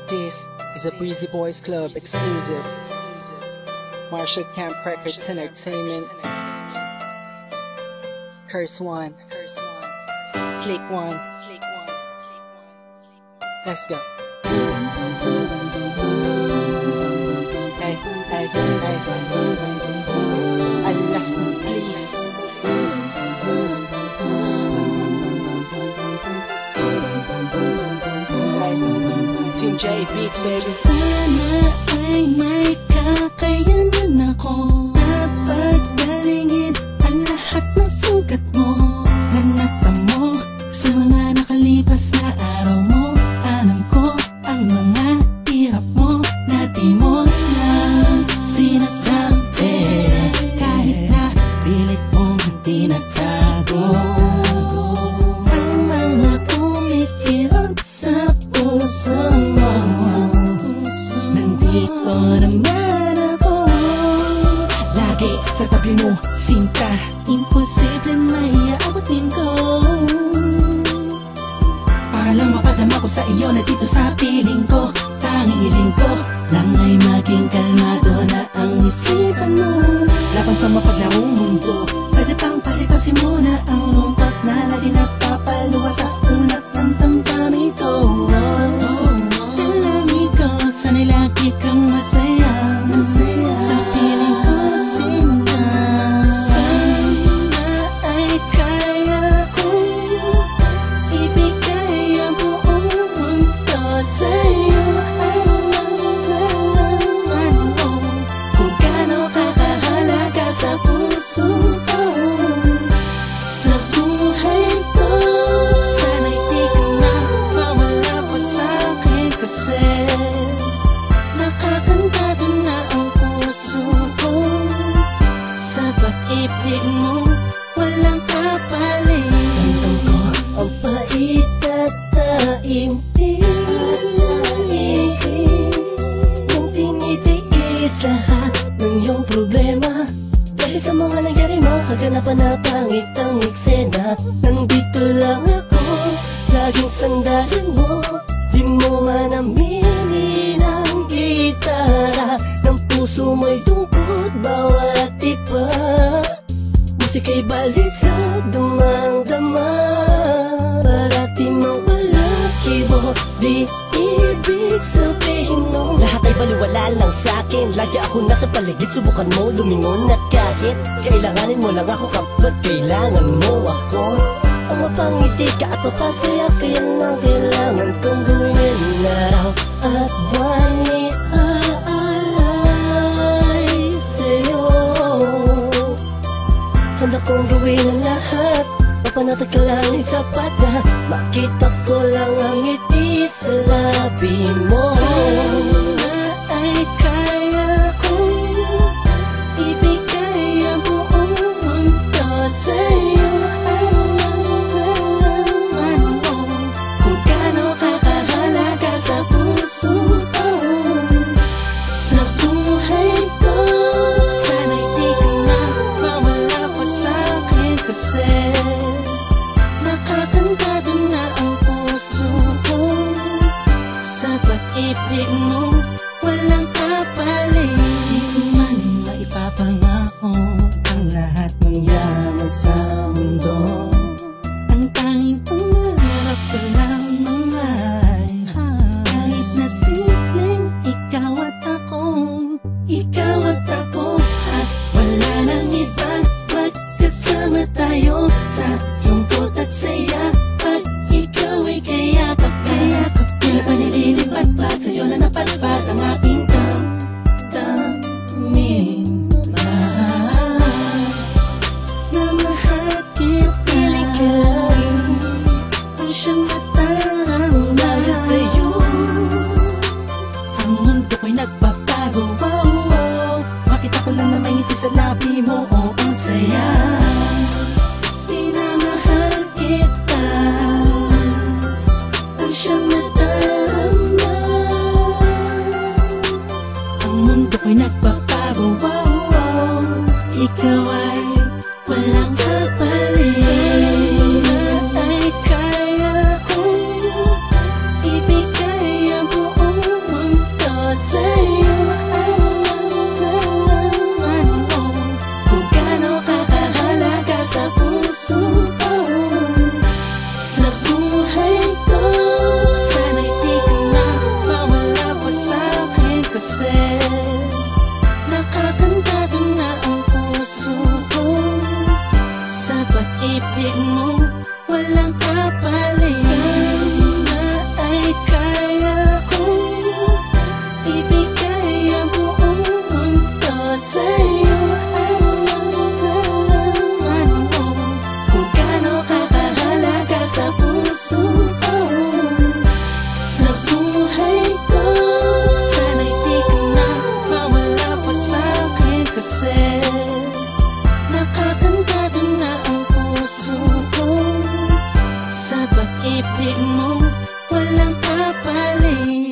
This is a Breezy Boys Club exclusive. Marshall Camp Records Entertainment. Curse One, Slick One. Let's go. Hey, hey, hey. Alas, please. Hey, Team J Beats, baby. Sana ay may kakayanan ako na paggalingin ang lahat ng sugat mo na napamo sa mga nakalipas na araw mo. Alam ko ang mga hirap mo na di mo lang sinasabi, kahit na pilit mong hindi nagtago ang mga kumikirot sa puso mo. Nandito naman ako, lagi sa tabi mo, sinta. Imposible maiaabutin ko para lang mapadama ko sa iyo na dito sa piling ko. Tanging hiling ko lang ay maging kalmado na ang isipan mo laban sa mapaglarong mundo. Pwede pang palitasin mo na ang lumpat na lagi nagpapaluwa sa ulat ng damdamin ko. Dalangin ko sana'y lagi kang masaya sa piling ko, sinta. Sana ay kaya kong ibigay ang buong mundo sa'yo. Alam mo kung gaano kakahalaga sa puso ko, sa buhay ko. Sana'y di ka na mawala pa sa'kin, kasi nakakantado na ang puso ko sa pag-ibig mo, walang kapalit. Tantang ko ang paitataimtim, yung tinitiis lahat ng iyong problema. Dahil sa mga nangyari mo, kaganapan na pangit ang eksena. Nandito lang ako, laging sandalan mo. Di mo man aminin ang gitara ng puso mo'y tungkod bawat iba. Musika'y balisag, damang-dama, parati mawala kibo. Di ibig sabihin no, lahat ay baliwala lang sa'kin. Lagi ako nasa paligid, subukan mo lumingon na kahit kailanganin mo lang ako kapag kailangan mo ako. Ang mapangiti ka at mapasaya, kaya lang kailangan kong gawin araw at buwan ni aalay sa'yo. Handa kong gawin ang lahat, mapanatag ka lang ay sapat na makita ko lang ang ngiti sa labi mo. Sana ay kaya kong ibigay ang buong mundo sa'yo. Alam mo kung gaano kakahalaga sa puso ko, sa buhay ko. Sana'y di ka na mawala pa sa'kin, kasi nakakantado na ang puso ko sa pag-ibig mo, walang kapalit. Di ko man maipapangako ang lahat ng yaman sa mundo. Ang tanging pangarap ko lamang ay kahit na simpleng ikaw at ako, at wala nang iba. Magkasama tayo sa lungkot at saya, pag ikaw ay kayakap. Tila pa nililipat-pat sa'yo na napatpat ang aking damdamin. Na mahal kita, ang siyang natarangay sa'yo. Ang mundo ko'y nagbabago, wow, wow. Makita ko lang na may ngiti sa labi mo, oh, ang saya. Minamahal kita, ang siyang natarangay. Ang mundo ko'y nagbabago, wow, wow. Ikaw ay walang kapalit. Sana ay kaya kong ibigay ang buong nga pala